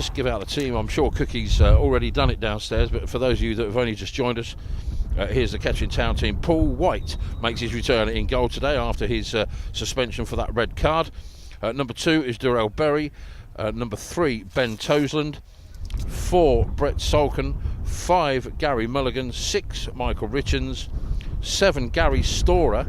just give out the team. I'm sure Cookie's already done it downstairs, but for those of you that have only just joined us, here's the Kettering Town team. Paul White makes his return in goal today after his suspension for that red card. Number 2 is Darrell Berry. Number 3, Ben Toseland. 4, Brett Salkin. 5, Gary Mulligan. 6, Michael Richens. 7, Gary Storer.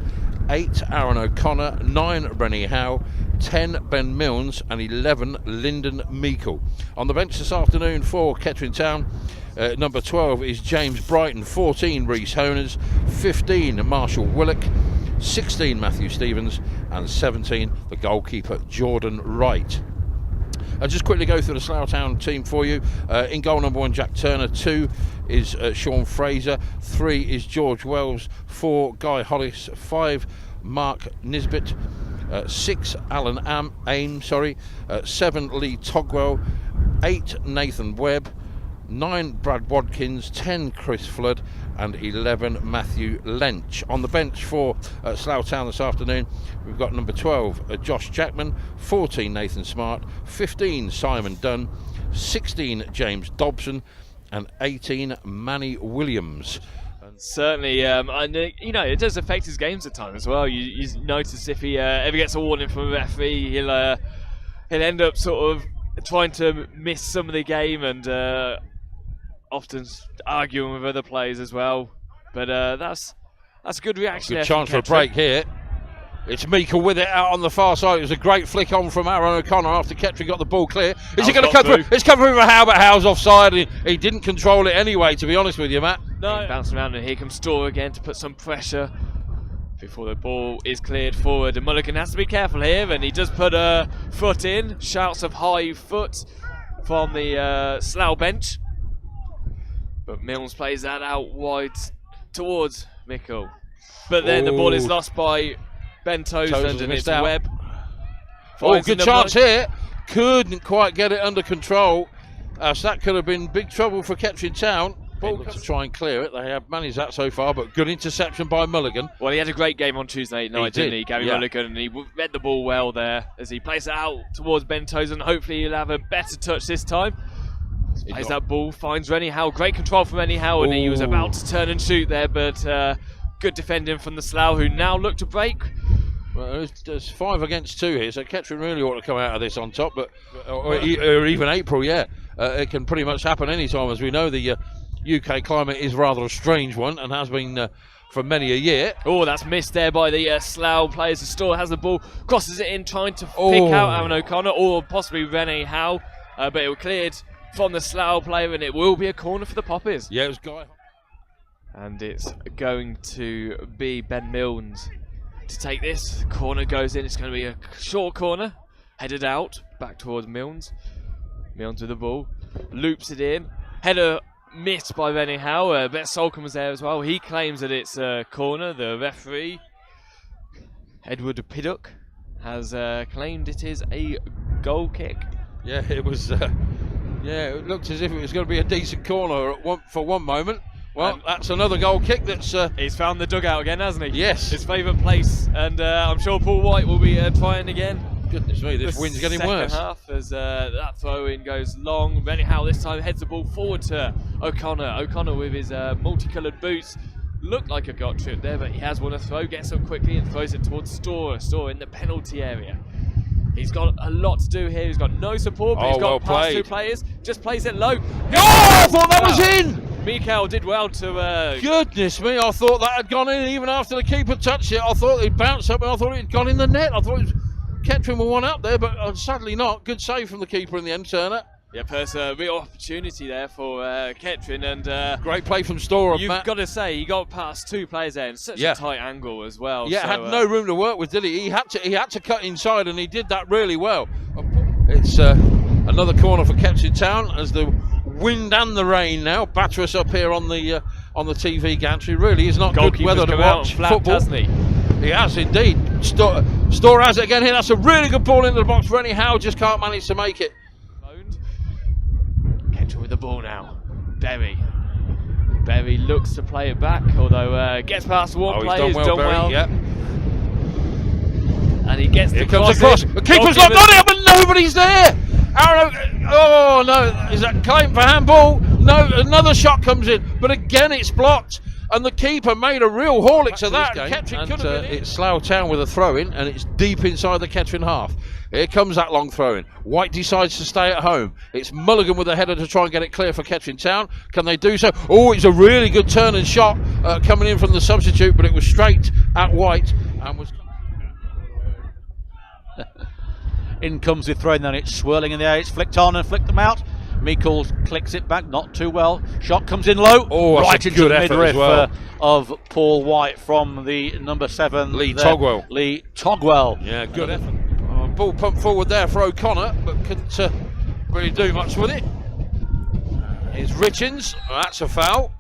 8, Aaron O'Connor. 9, Rennie Howe. 10, Ben Milnes, and 11, Lyndon Meikle. On the bench this afternoon for Kettering Town, number 12 is James Brighton. 14, Reece Honers. 15, Marshall Willock. 16, Matthew Stevens, and 17, the goalkeeper Jordan Wright. I'll just quickly go through the Slough Town team for you. In goal, number 1, Jack Turner. 2 is Sean Fraser. 3 is George Wells. 4, Guy Hollis. 5, Mark Nisbet. 6, Alan Ames. 7, Lee Togwell. 8, Nathan Webb. 9, Brad Wadkins. 10, Chris Flood, and 11, Matthew Lench. On the bench for Slough Town this afternoon, we've got number 12, Josh Jackman. 14, Nathan Smart. 15, Simon Dunn. 16, James Dobson, and 18, Manny Williams. Certainly, and it does affect his games at times as well. You notice if he ever gets a warning from a referee, he'll end up sort of trying to miss some of the game and often arguing with other players as well. But that's a good reaction. Good chance for a break here. It's Meikle with it out on the far side. It was a great flick on from Aaron O'Connor after Kettering got the ball clear. Is he going to cut through? It's come through for Howe, but Howe's offside. He didn't control it anyway, to be honest with you, Matt. No. Bouncing around, and here comes Storr again to put some pressure before the ball is cleared forward. And Mulligan has to be careful here, and he does put a foot in. Shouts of high foot from the Slough bench. But Milnes plays that out wide towards Meikle. But then the ball is lost by Ben Toseland, and it's Webb. Good chance here. Couldn't quite get it under control. So that could have been big trouble for Kettering Town. Ball to try and clear it. They have managed that so far, but good interception by Mulligan. Well, he had a great game on Tuesday night, didn't he, Gary Mulligan? And he read the ball well there as he plays it out towards Ben Toseland. Hopefully he'll have a better touch this time. Plays that ball, finds Rennie Howe. Great control from Rennie Howe, and he was about to turn and shoot there, but good defending from the Slough, who now look to break. Well, there's 5 against 2 here, so Kettering really ought to come out of this on top, or even April, it can pretty much happen any time. As we know, the UK climate is rather a strange one and has been for many a year. Oh, that's missed there by the Slough players. The Storr has the ball, crosses it in, trying to pick out Aaron O'Connor or possibly Rennie Howe, but it was cleared from the Slough player, and it will be a corner for the Poppies. Yeah, it was Guy. And it's going to be Ben Milnes to take this. Corner goes in. It's going to be a short corner, headed out back towards Milnes. Milnes with the ball, loops it in. Header missed by Rennie Howe. Bet Salkin was there as well. He claims that it's a corner. The referee, Edward Piddock, has claimed it is a goal kick. Yeah, it was. It looked as if it was going to be a decent corner for one moment. Well, that's another goal kick. He's found the dugout again, hasn't he? Yes. His favourite place, and I'm sure Paul White will be trying again. Goodness me, this wind's getting worse. Second half as that throw-in goes long. Rennie Howe this time heads the ball forward to O'Connor. O'Connor with his multicoloured boots. Looked like a got tripped there, but he has won a throw, gets up quickly and throws it towards Storr. Storr in the penalty area. He's got a lot to do here. He's got no support, but he's got past 2 players. Just plays it low. I thought that was in! Meikle did well to... Goodness me, I thought that had gone in even after the keeper touched it. I thought he'd bounced up, and I thought he'd gone in the net. I thought it was Kettering were one up there, but sadly not. Good save from the keeper in the end, Turner. Yep, there's a real opportunity there for Kettering, and great play from Storr. You've got to say, he got past 2 players there in such a tight angle as well. Yeah, had no room to work with, did he? He had to cut inside, and he did that really well. It's another corner for Kettering Town as the wind and the rain now batter us up here on the TV gantry. Really is not good weather to watch football. Hasn't he? He has indeed. Storr has it again here. That's a really good ball into the box. Rennie Howe just can't manage to make it. Kettering with the ball now. Berry looks to play it back, although gets past one player. He's done well. Yeah. And he gets the cross. The keeper's not got it, but nobody's there. Aaron, oh no, is that claim for handball? No, another shot comes in, but again it's blocked. And the keeper made a real haulix of that. It's Slough Town with a throw-in, and it's deep inside the Kettering half. Here comes that long throw-in. White decides to stay at home. It's Mulligan with a header to try and get it clear for Kettering Town. Can they do so? Oh, it's a really good turn and shot coming in from the substitute, but it was straight at White and was... In comes the throw, and then it's swirling in the air. It's flicked on and flicked them out. Meikle clicks it back, not too well. Shot comes in low, right into the midriff of Paul White from the number 7, Lee Togwell. Lee Togwell. Yeah, good effort. Ball pumped forward there for O'Connor, but couldn't really do much with it. Here's Richins. That's a foul.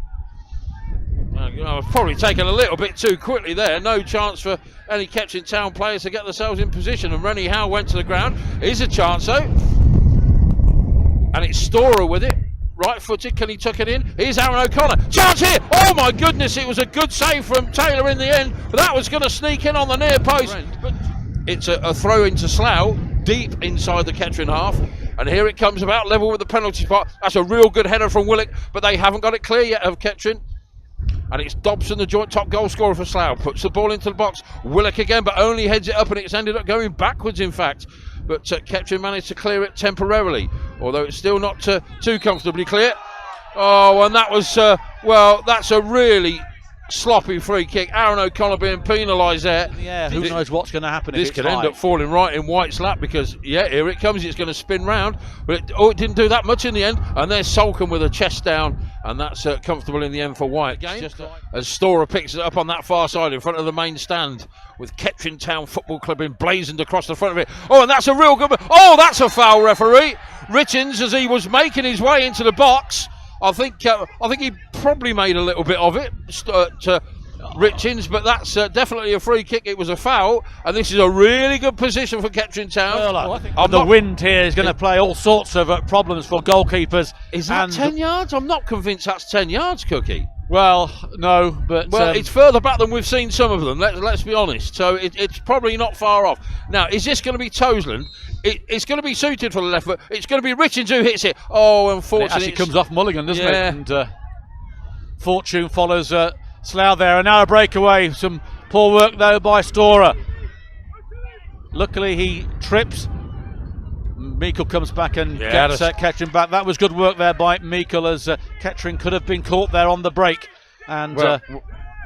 I've probably taken a little bit too quickly there. No chance for any Kettering Town players to get themselves in position. And Rennie Howe went to the ground. Here's a chance though. And it's Storer with it. Right footed. Can he tuck it in? Here's Aaron O'Connor. Chance here. Oh my goodness. It was a good save from Taylor in the end. But that was going to sneak in on the near post. But it's a throw into Slough. Deep inside the Kettering half. And here it comes about level with the penalty spot. That's a real good header from Willock. But they haven't got it clear yet of Kettering. And it's Dobson, the joint top goal scorer for Slough. Puts the ball into the box. Willock again, but only heads it up, and it's ended up going backwards, in fact. But Kettering managed to clear it temporarily, although it's still not too comfortably clear. Oh, and that was, well, that's a really sloppy free kick. Aaron O'Connor being penalised there. Yeah, who knows what's going to happen. This could end up falling right in White's lap, because, yeah, here it comes. It's going to spin round. But it didn't do that much in the end. And there's Solcombe with a chest down. And that's comfortable in the end for White. As Storer picks it up on that far side in front of the main stand, with Kettering Town Football Club emblazoned across the front of it. Oh, and that's a real good... Oh, that's a foul, referee. Richins, as he was making his way into the box, I think he probably made a little bit of it to Richins, but that's definitely a free kick. It was a foul, and this is a really good position for Kettering Town. Well, the wind here is going to play all sorts of problems for goalkeepers. Is that 10 yards? I'm not convinced that's 10 yards, Cookie. Well, no, but... Well, it's further back than we've seen some of them, let's be honest. So it's probably not far off. Now, is this going to be Tosland? It's going to be suited for the left foot. It's going to be Richins who hits it. Oh, unfortunately. It actually comes off Mulligan, doesn't it? And Fortune follows Slough there. And now a breakaway. Some poor work, though, by Storer. Luckily, he trips. Meikle comes back and gets Kettering back. That was good work there by Meikle, as Kettering could have been caught there on the break. And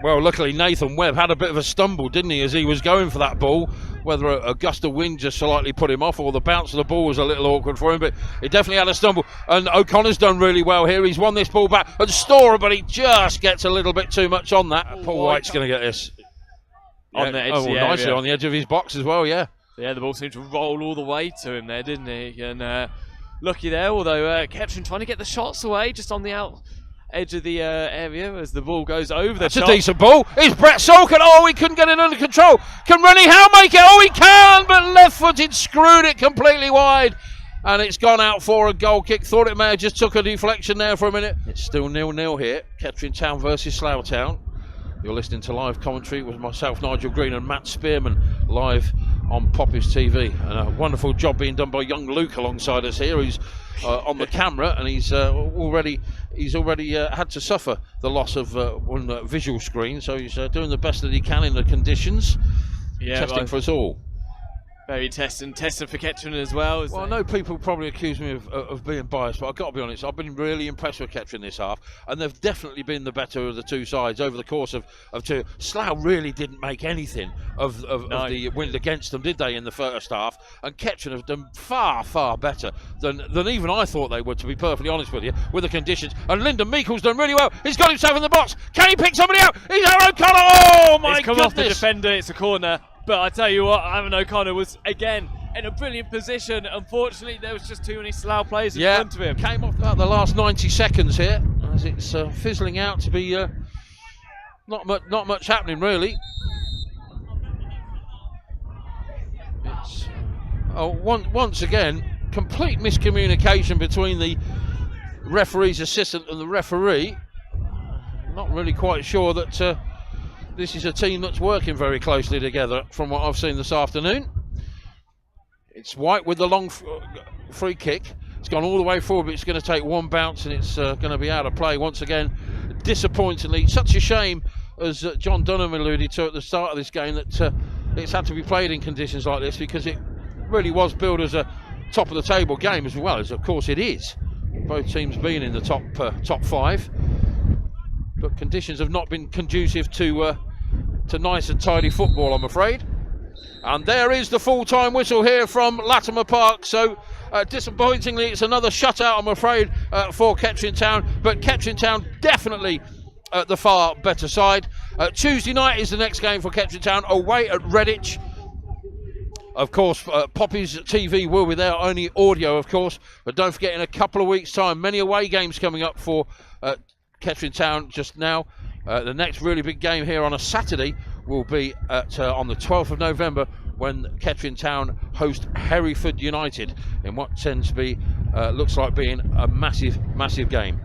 well, luckily Nathan Webb had a bit of a stumble, didn't he, as he was going for that ball. Whether a gust of wind just slightly put him off, or the bounce of the ball was a little awkward for him, but he definitely had a stumble. And O'Connor's done really well here. He's won this ball back. And Storer, but he just gets a little bit too much on that. Paul White's going to get this. On the edge of the nicely on the edge of his box as well, yeah. Yeah, the ball seemed to roll all the way to him there, didn't he? And lucky there, although Kettering trying to get the shots away just on the edge of the area as the ball goes over the top. That's a decent ball. It's Brett Solcombe. Oh, he couldn't get it under control. Can Rennie Howe make it? Oh, he can, but left-footed screwed it completely wide. And it's gone out for a goal kick. Thought it may have just took a deflection there for a minute. It's still 0-0 here. Kettering Town versus Slough Town. You're listening to live commentary with myself, Nigel Green, and Matt Spearman, live on Poppy's TV. And a wonderful job being done by young Luke alongside us here, who's on the camera, and he's already had to suffer the loss of one visual screen, so he's doing the best that he can in the conditions. Yeah, testing for us all. Very testing for Kettering as well. Well, I know people probably accuse me of being biased, but I've got to be honest, I've been really impressed with Kettering this half, and they've definitely been the better of the two sides over the course of two. Slough really didn't make anything of the wind against them, did they, in the first half? And Kettering have done far, far better than even I thought they would, to be perfectly honest with you, with the conditions. And Lyndon Meikle's done really well. He's got himself in the box. Can he pick somebody out? He's Aaron O'Connor. Oh, my goodness. He's come off the defender. It's a corner. But I tell you what, Aaron O'Connor was, again, in a brilliant position. Unfortunately, there was just too many Slough players in front of him. Came off about the last 90 seconds here, as it's fizzling out to be not much happening, really. It's once again, complete miscommunication between the referee's assistant and the referee. Not really quite sure that this is a team that's working very closely together from what I've seen this afternoon. It's White with the long free kick. It's gone all the way forward, but it's going to take one bounce and it's going to be out of play once again. Disappointingly, such a shame, as John Dunham alluded to at the start of this game, that it's had to be played in conditions like this, because it really was billed as a top of the table game, as well as of course it is. Both teams being in the top 5, but conditions have not been conducive to nice and tidy football, I'm afraid. And there is the full-time whistle here from Latimer Park. So disappointingly, it's another shutout, I'm afraid, for Kettering Town. But Kettering Town definitely the far better side. Tuesday night is the next game for Kettering Town, away at Redditch. Of course, Poppy's TV will be there, only audio, of course. But don't forget, in a couple of weeks' time, many away games coming up for Kettering Town just now. The next really big game here on a Saturday will be on the 12th of November, when Kettering Town host Hereford United in what tends to be, looks like being a massive game.